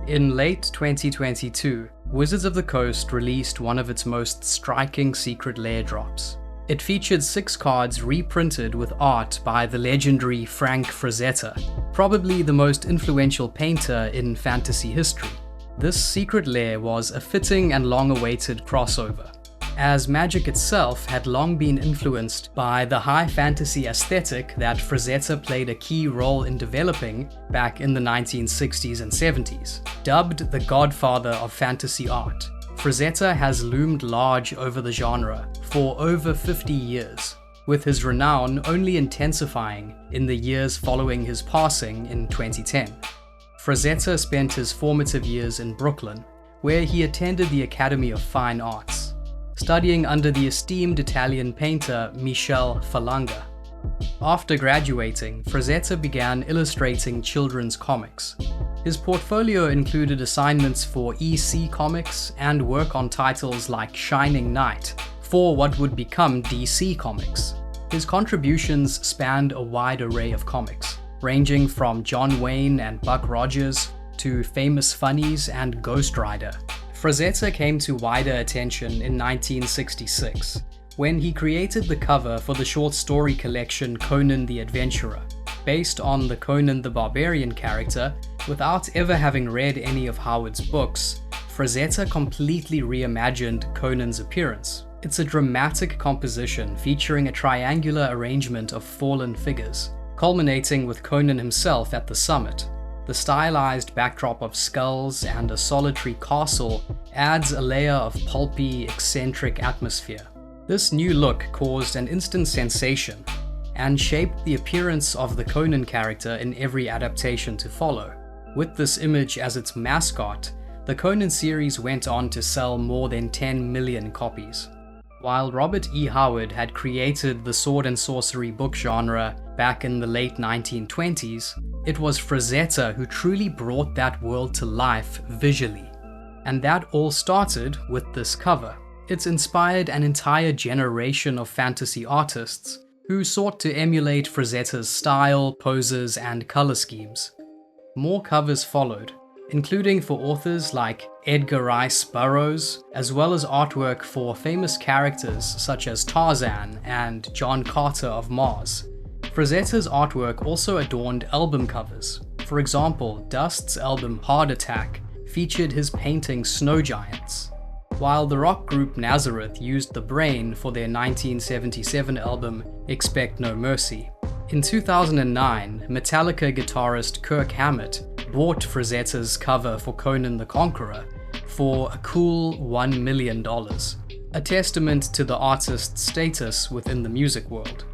In late 2022, Wizards of the Coast released one of its most striking Secret Lair drops. It featured 6 cards reprinted with art by the legendary Frank Frazetta, probably the most influential painter in fantasy history. This Secret Lair was a fitting and long-awaited crossover, as Magic itself had long been influenced by the high fantasy aesthetic that Frazetta played a key role in developing back in the 1960s and 70s. Dubbed the godfather of fantasy art, Frazetta has loomed large over the genre for over 50 years, with his renown only intensifying in the years following his passing in 2010. Frazetta spent his formative years in Brooklyn, where he attended the Academy of Fine Arts, studying under the esteemed Italian painter Michel Falanga. After graduating, Frazetta began illustrating children's comics. His portfolio included assignments for EC Comics and work on titles like Shining Knight for what would become DC Comics. His contributions spanned a wide array of comics, ranging from John Wayne and Buck Rogers to Famous Funnies and Ghost Rider. Frazetta came to wider attention in 1966, when he created the cover for the short story collection Conan the Adventurer, based on the Conan the Barbarian character. Without ever having read any of Howard's books, Frazetta completely reimagined Conan's appearance. It's a dramatic composition featuring a triangular arrangement of fallen figures, culminating with Conan himself at the summit. The stylized backdrop of skulls and a solitary castle adds a layer of pulpy, eccentric atmosphere. This new look caused an instant sensation and shaped the appearance of the Conan character in every adaptation to follow. With this image as its mascot, the Conan series went on to sell more than 10 million copies. While Robert E. Howard had created the sword and sorcery book genre back in the late 1920s, it was Frazetta who truly brought that world to life visually. And that all started with this cover. It's inspired an entire generation of fantasy artists who sought to emulate Frazetta's style, poses, and color schemes. More covers followed, including for authors like Edgar Rice Burroughs, as well as artwork for famous characters such as Tarzan and John Carter of Mars. Frazetta's artwork also adorned album covers. For example, Dust's album Heart Attack featured his painting Snow Giants, while the rock group Nazareth used the brain for their 1977 album Expect No Mercy. In 2009, Metallica guitarist Kirk Hammett bought Frazetta's cover for Conan the Conqueror for a cool $1 million, a testament to the artist's status within the music world.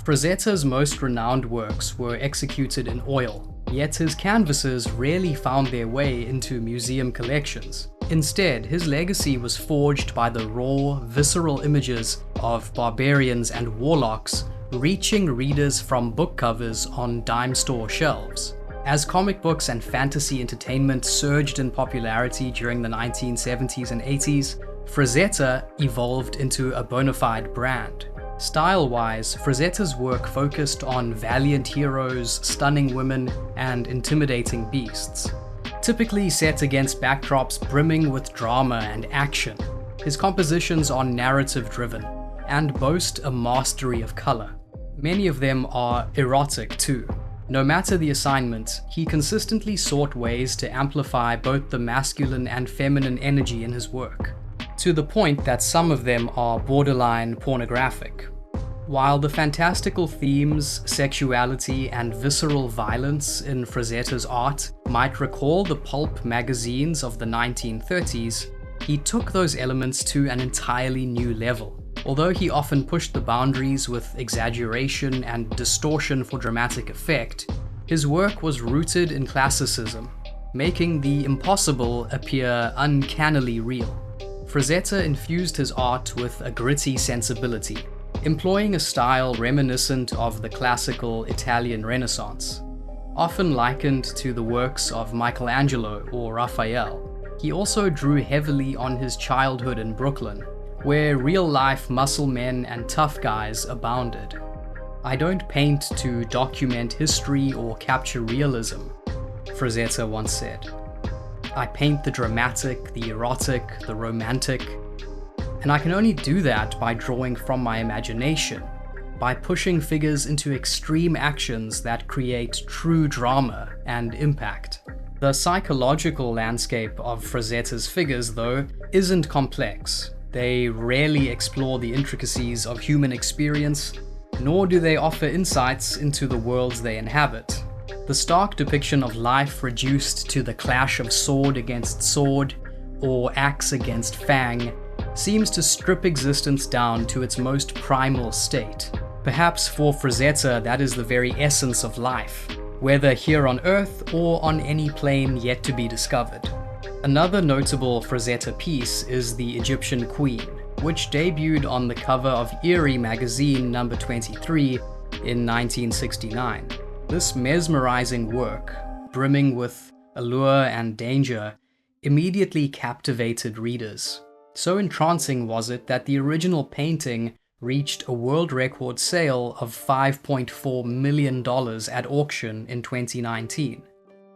Frazetta's most renowned works were executed in oil, yet his canvases rarely found their way into museum collections. Instead, his legacy was forged by the raw, visceral images of barbarians and warlocks reaching readers from book covers on dime store shelves. As comic books and fantasy entertainment surged in popularity during the 1970s and 80s, Frazetta evolved into a bona fide brand. Style-wise, Frazetta's work focused on valiant heroes, stunning women, and intimidating beasts. Typically set against backdrops brimming with drama and action, his compositions are narrative-driven and boast a mastery of color. Many of them are erotic too. No matter the assignment, he consistently sought ways to amplify both the masculine and feminine energy in his work, to the point that some of them are borderline pornographic. While the fantastical themes, sexuality, and visceral violence in Frazetta's art might recall the pulp magazines of the 1930s, he took those elements to an entirely new level. Although he often pushed the boundaries with exaggeration and distortion for dramatic effect, his work was rooted in classicism, making the impossible appear uncannily real. Frazetta infused his art with a gritty sensibility, employing a style reminiscent of the classical Italian Renaissance. Often likened to the works of Michelangelo or Raphael, he also drew heavily on his childhood in Brooklyn, where real-life muscle men and tough guys abounded. "I don't paint to document history or capture realism," Frazetta once said. I paint the dramatic, the erotic, the romantic, and I can only do that by drawing from my imagination, by pushing figures into extreme actions that create true drama and impact. The psychological landscape of Frazetta's figures, though, isn't complex. They rarely explore the intricacies of human experience, nor do they offer insights into the worlds they inhabit. The stark depiction of life reduced to the clash of sword against sword, or axe against fang, seems to strip existence down to its most primal state. Perhaps for Frazetta, that is the very essence of life, whether here on Earth or on any plane yet to be discovered. Another notable Frazetta piece is the Egyptian Queen, which debuted on the cover of Eerie magazine number 23 in 1969. This mesmerizing work, brimming with allure and danger, immediately captivated readers. So entrancing was it that the original painting reached a world record sale of $5.4 million at auction in 2019.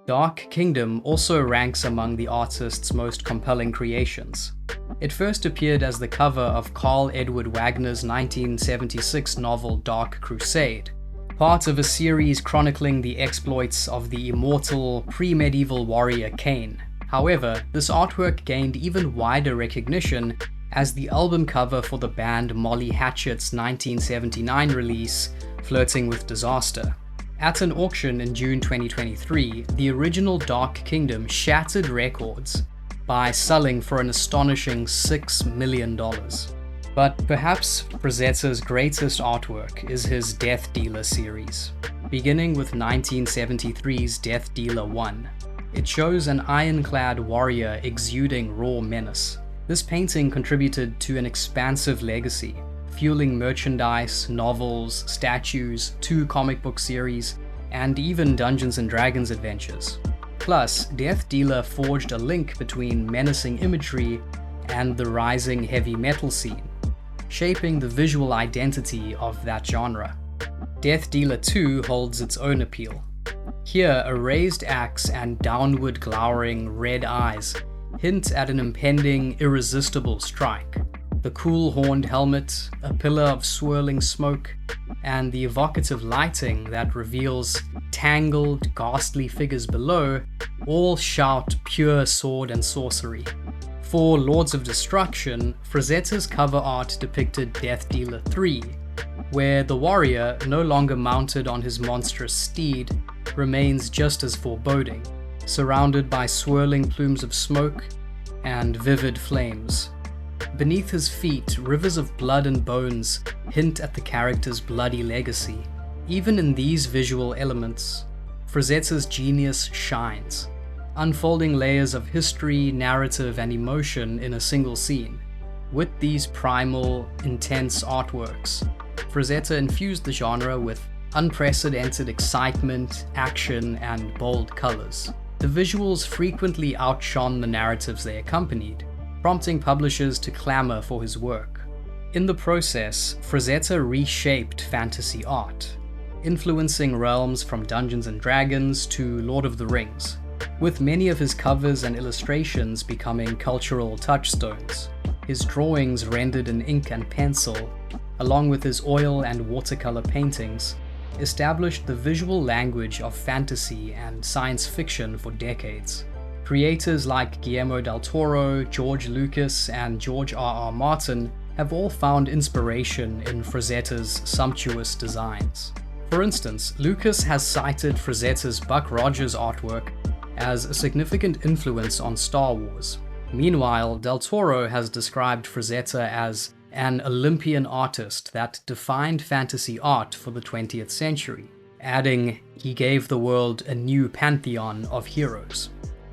Dark Kingdom also ranks among the artist's most compelling creations. It first appeared as the cover of Carl Edward Wagner's 1976 novel Dark Crusade, part of a series chronicling the exploits of the immortal pre-medieval warrior Cain. However, this artwork gained even wider recognition as the album cover for the band Molly Hatchet's 1979 release, Flirting with Disaster. At an auction in June 2023, the original Dark Kingdom shattered records by selling for an astonishing $6 million. But perhaps Frazetta's greatest artwork is his Death Dealer series, beginning with 1973's Death Dealer 1. It shows an ironclad warrior exuding raw menace. This painting contributed to an expansive legacy, fueling merchandise, novels, statues, 2 comic book series, and even Dungeons & Dragons adventures. Plus, Death Dealer forged a link between menacing imagery and the rising heavy metal scene, shaping the visual identity of that genre. Death Dealer 2 holds its own appeal. Here, a raised axe and downward glowering red eyes hint at an impending, irresistible strike. The cool horned helmet, a pillar of swirling smoke, and the evocative lighting that reveals tangled, ghastly figures below all shout pure sword and sorcery. For Lords of Destruction, Frazetta's cover art depicted Death Dealer 3, where the warrior, no longer mounted on his monstrous steed, remains just as foreboding, surrounded by swirling plumes of smoke and vivid flames. Beneath his feet, rivers of blood and bones hint at the character's bloody legacy. Even in these visual elements, Frazetta's genius shines, unfolding layers of history, narrative, and emotion in a single scene. With these primal, intense artworks, Frazetta infused the genre with unprecedented excitement, action, and bold colors. The visuals frequently outshone the narratives they accompanied, prompting publishers to clamor for his work. In the process, Frazetta reshaped fantasy art, influencing realms from Dungeons & Dragons to Lord of the Rings, with many of his covers and illustrations becoming cultural touchstones. His drawings rendered in ink and pencil, along with his oil and watercolor paintings, established the visual language of fantasy and science fiction for decades. Creators like Guillermo del Toro, George Lucas, and George R.R. Martin have all found inspiration in Frazetta's sumptuous designs. For instance, Lucas has cited Frazetta's Buck Rogers artwork as a significant influence on Star Wars. Meanwhile, del Toro has described Frazetta as an Olympian artist that defined fantasy art for the 20th century, adding, he gave the world a new pantheon of heroes.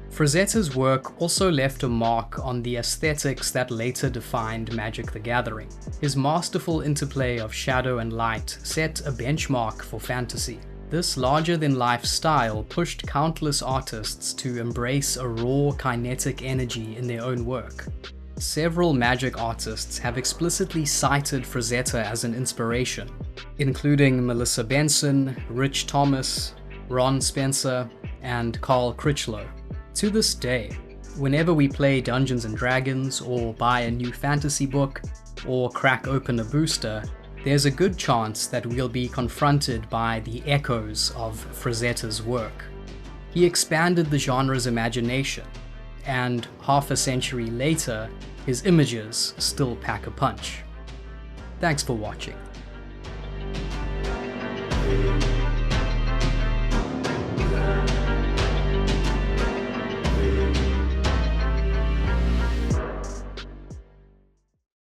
Frazetta's work also left a mark on the aesthetics that later defined Magic the Gathering. His masterful interplay of shadow and light set a benchmark for fantasy. This larger-than-life style pushed countless artists to embrace a raw, kinetic energy in their own work. Several Magic artists have explicitly cited Frazetta as an inspiration, including Melissa Benson, Rich Thomas, Ron Spencer, and Carl Critchlow. To this day, Whenever we play Dungeons & Dragons, or buy a new fantasy book, or crack open a booster, there's a good chance that we'll be confronted by the echoes of Frazetta's work. He expanded the genre's imagination, and half a century later, his images still pack a punch. Thanks for watching.